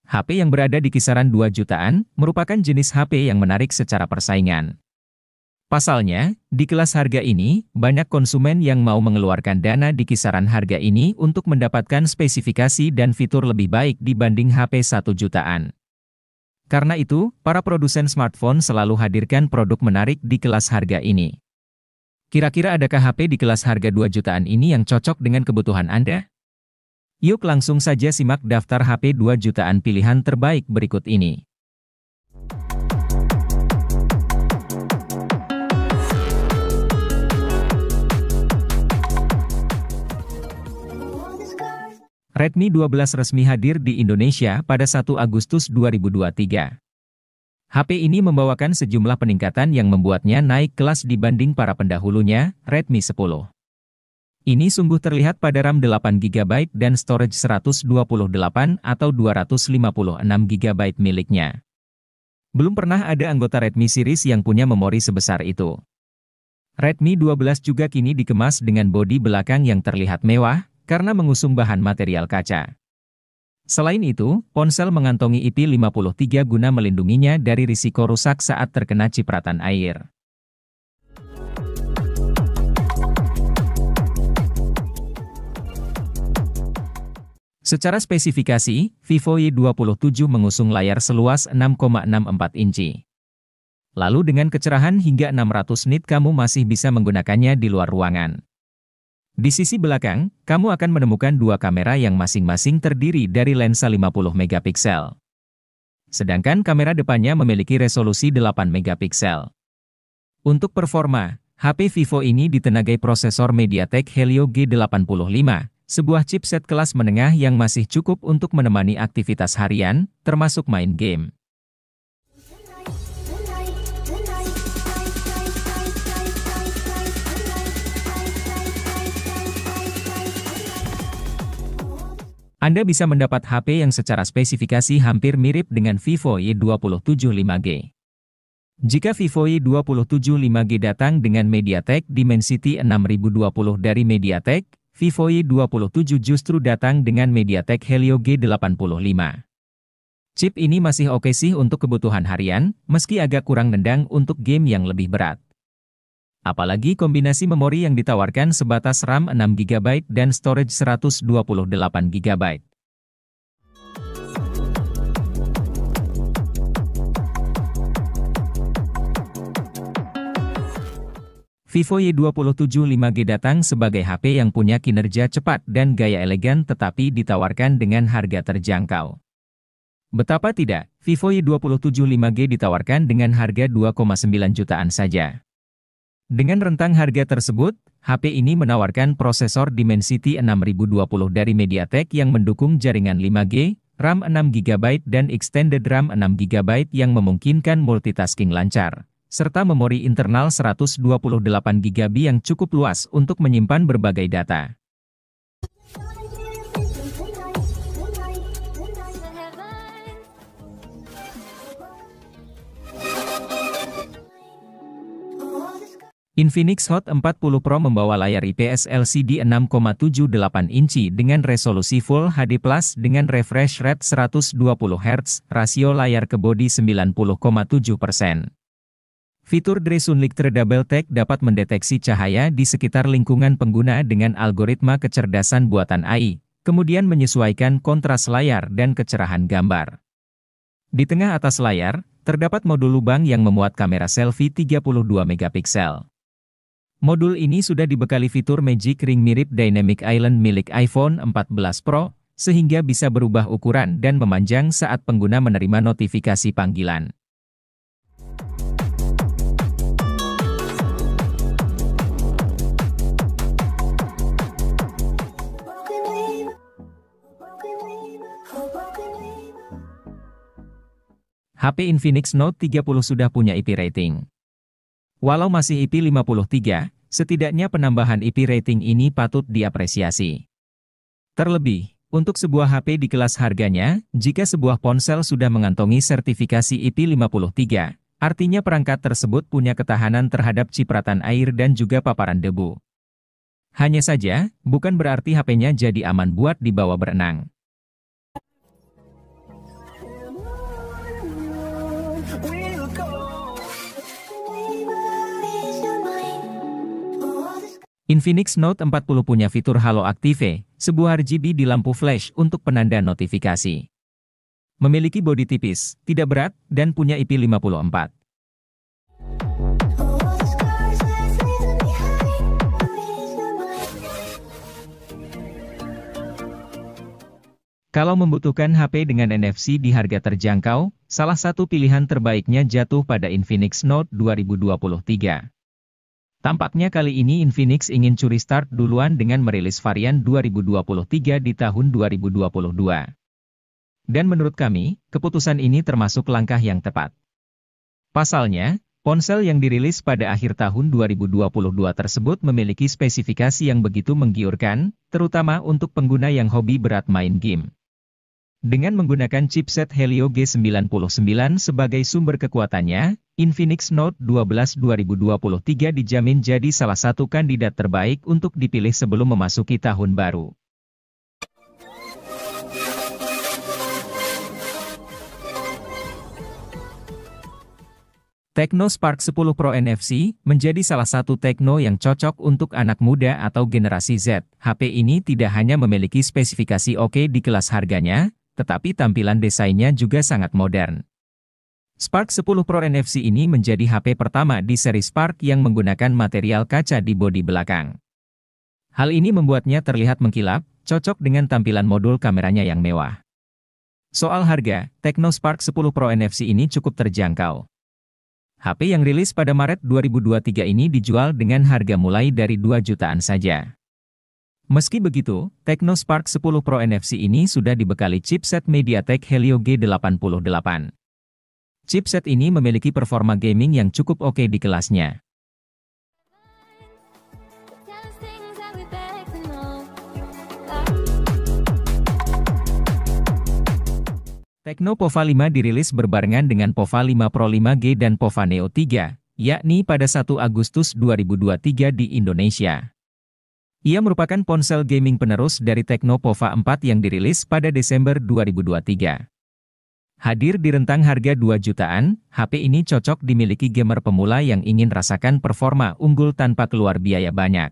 HP yang berada di kisaran 2 jutaan merupakan jenis HP yang menarik secara persaingan. Pasalnya, di kelas harga ini, banyak konsumen yang mau mengeluarkan dana di kisaran harga ini untuk mendapatkan spesifikasi dan fitur lebih baik dibanding HP 1 jutaan. Karena itu, para produsen smartphone selalu hadirkan produk menarik di kelas harga ini. Kira-kira adakah HP di kelas harga 2 jutaan ini yang cocok dengan kebutuhan Anda? Yuk langsung saja simak daftar HP 2 jutaan pilihan terbaik berikut ini. Redmi 12 resmi hadir di Indonesia pada 1 Agustus 2023. HP ini membawakan sejumlah peningkatan yang membuatnya naik kelas dibanding para pendahulunya, Redmi 10. Ini sungguh terlihat pada RAM 8GB dan storage 128 atau 256GB miliknya. Belum pernah ada anggota Redmi series yang punya memori sebesar itu. Redmi 12 juga kini dikemas dengan bodi belakang yang terlihat mewah, karena mengusung bahan material kaca. Selain itu, ponsel mengantongi IP53 guna melindunginya dari risiko rusak saat terkena cipratan air. Secara spesifikasi, Vivo Y27 mengusung layar seluas 6,64 inci. Lalu dengan kecerahan hingga 600 nit kamu masih bisa menggunakannya di luar ruangan. Di sisi belakang, kamu akan menemukan dua kamera yang masing-masing terdiri dari lensa 50 megapiksel. Sedangkan kamera depannya memiliki resolusi 8 megapiksel. Untuk performa, HP Vivo ini ditenagai prosesor MediaTek Helio G85, sebuah chipset kelas menengah yang masih cukup untuk menemani aktivitas harian, termasuk main game. Anda bisa mendapat HP yang secara spesifikasi hampir mirip dengan Vivo Y27 5G. Jika Vivo Y27 5G datang dengan MediaTek Dimensity 6020 dari MediaTek, Vivo Y27 justru datang dengan MediaTek Helio G85. Chip ini masih oke sih untuk kebutuhan harian, meski agak kurang nendang untuk game yang lebih berat. Apalagi kombinasi memori yang ditawarkan sebatas RAM 6GB dan storage 128GB. Vivo Y27 5G datang sebagai HP yang punya kinerja cepat dan gaya elegan tetapi ditawarkan dengan harga terjangkau. Betapa tidak, Vivo Y27 5G ditawarkan dengan harga 2,9 jutaan saja. Dengan rentang harga tersebut, HP ini menawarkan prosesor Dimensity 6020 dari MediaTek yang mendukung jaringan 5G, RAM 6GB dan extended RAM 6GB yang memungkinkan multitasking lancar, serta memori internal 128GB yang cukup luas untuk menyimpan berbagai data. Infinix Hot 40 Pro membawa layar IPS LCD 6,78 inci dengan resolusi Full HD Plus dengan refresh rate 120Hz, rasio layar ke bodi 90,7%. Fitur Dre Sunlighter Double Take dapat mendeteksi cahaya di sekitar lingkungan pengguna dengan algoritma kecerdasan buatan AI, kemudian menyesuaikan kontras layar dan kecerahan gambar. Di tengah atas layar, terdapat modul lubang yang memuat kamera selfie 32 megapiksel. Modul ini sudah dibekali fitur Magic Ring mirip Dynamic Island milik iPhone 14 Pro, sehingga bisa berubah ukuran dan memanjang saat pengguna menerima notifikasi panggilan. HP Infinix Note 30 sudah punya IP rating. Walau masih IP53, setidaknya penambahan IP rating ini patut diapresiasi. Terlebih, untuk sebuah HP di kelas harganya, jika sebuah ponsel sudah mengantongi sertifikasi IP53, artinya perangkat tersebut punya ketahanan terhadap cipratan air dan juga paparan debu. Hanya saja, bukan berarti HP-nya jadi aman buat dibawa berenang. Infinix Note 40 punya fitur Halo Active, sebuah RGB di lampu flash untuk penanda notifikasi. Memiliki bodi tipis, tidak berat, dan punya IP54. Kalau membutuhkan HP dengan NFC di harga terjangkau, salah satu pilihan terbaiknya jatuh pada Infinix Note 2023. Tampaknya kali ini Infinix ingin curi start duluan dengan merilis varian 2023 di tahun 2022. Dan menurut kami, keputusan ini termasuk langkah yang tepat. Pasalnya, ponsel yang dirilis pada akhir tahun 2022 tersebut memiliki spesifikasi yang begitu menggiurkan, terutama untuk pengguna yang hobi berat main game. Dengan menggunakan chipset Helio G99 sebagai sumber kekuatannya, Infinix Note 12 2023 dijamin jadi salah satu kandidat terbaik untuk dipilih sebelum memasuki tahun baru. Tecno Spark 10 Pro NFC menjadi salah satu Tecno yang cocok untuk anak muda atau generasi Z. HP ini tidak hanya memiliki spesifikasi oke di kelas harganya, tetapi tampilan desainnya juga sangat modern. Spark 10 Pro NFC ini menjadi HP pertama di seri Spark yang menggunakan material kaca di bodi belakang. Hal ini membuatnya terlihat mengkilap, cocok dengan tampilan modul kameranya yang mewah. Soal harga, Tecno Spark 10 Pro NFC ini cukup terjangkau. HP yang rilis pada Maret 2023 ini dijual dengan harga mulai dari 2 jutaan saja. Meski begitu, Tecno Spark 10 Pro NFC ini sudah dibekali chipset MediaTek Helio G88. Chipset ini memiliki performa gaming yang cukup oke di kelasnya. Tecno Pova 5 dirilis berbarengan dengan Pova 5 Pro 5G dan Pova Neo 3, yakni pada 1 Agustus 2023 di Indonesia. Ia merupakan ponsel gaming penerus dari Tecno Pova 4 yang dirilis pada Desember 2023. Hadir di rentang harga 2 jutaan, HP ini cocok dimiliki gamer pemula yang ingin rasakan performa unggul tanpa keluar biaya banyak.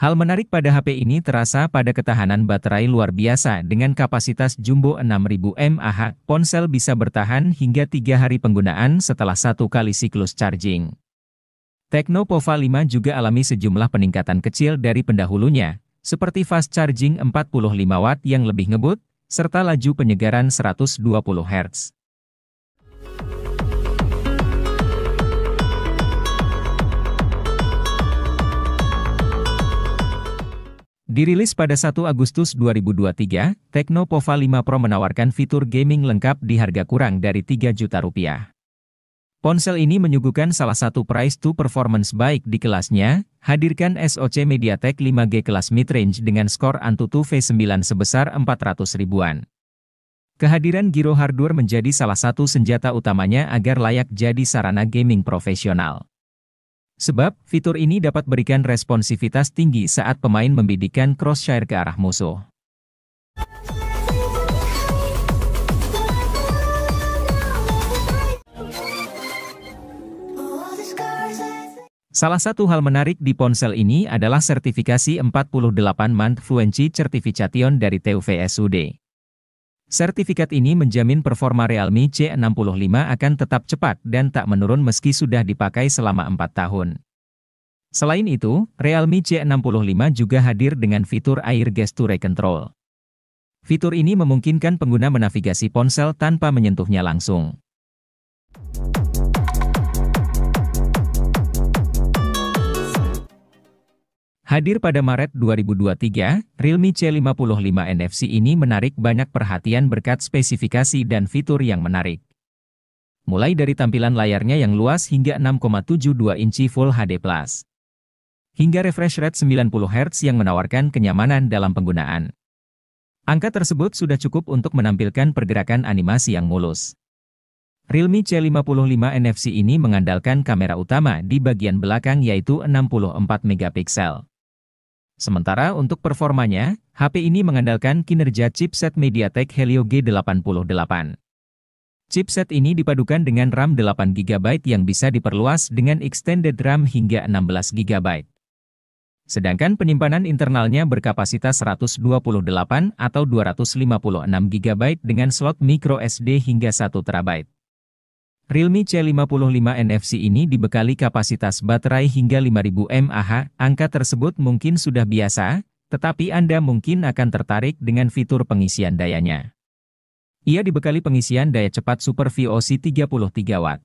Hal menarik pada HP ini terasa pada ketahanan baterai luar biasa dengan kapasitas jumbo 6000 mAh. Ponsel bisa bertahan hingga 3 hari penggunaan setelah 1 kali siklus charging. Tecno Pova 5 juga alami sejumlah peningkatan kecil dari pendahulunya, seperti fast charging 45 Watt yang lebih ngebut, serta laju penyegaran 120 Hz. Dirilis pada 1 Agustus 2023, Tecno Pova 5 Pro menawarkan fitur gaming lengkap di harga kurang dari 3 juta rupiah. Ponsel ini menyuguhkan salah satu price to performance baik di kelasnya, hadirkan SoC MediaTek 5G kelas mid-range dengan skor Antutu V9 sebesar 400 ribuan. Kehadiran Giro Hardware menjadi salah satu senjata utamanya agar layak jadi sarana gaming profesional. Sebab, fitur ini dapat berikan responsivitas tinggi saat pemain membidikkan crosshair ke arah musuh. Salah satu hal menarik di ponsel ini adalah sertifikasi 48-month Fluency Certification dari TUVSUD. Sertifikat ini menjamin performa Realme C65 akan tetap cepat dan tak menurun meski sudah dipakai selama 4 tahun. Selain itu, Realme C65 juga hadir dengan fitur Air Gesture Control. Fitur ini memungkinkan pengguna menavigasi ponsel tanpa menyentuhnya langsung. Hadir pada Maret 2023, Realme C55 NFC ini menarik banyak perhatian berkat spesifikasi dan fitur yang menarik. Mulai dari tampilan layarnya yang luas hingga 6,72 inci Full HD+. Hingga refresh rate 90 Hz yang menawarkan kenyamanan dalam penggunaan. Angka tersebut sudah cukup untuk menampilkan pergerakan animasi yang mulus. Realme C55 NFC ini mengandalkan kamera utama di bagian belakang yaitu 64 megapiksel. Sementara untuk performanya, HP ini mengandalkan kinerja chipset MediaTek Helio G88. Chipset ini dipadukan dengan RAM 8GB yang bisa diperluas dengan extended RAM hingga 16GB. Sedangkan penyimpanan internalnya berkapasitas 128 atau 256 GB dengan slot micro SD hingga 1 TB. Realme C55 NFC ini dibekali kapasitas baterai hingga 5000 mAh. Angka tersebut mungkin sudah biasa, tetapi Anda mungkin akan tertarik dengan fitur pengisian dayanya. Ia dibekali pengisian daya cepat Super VOC 33 Watt.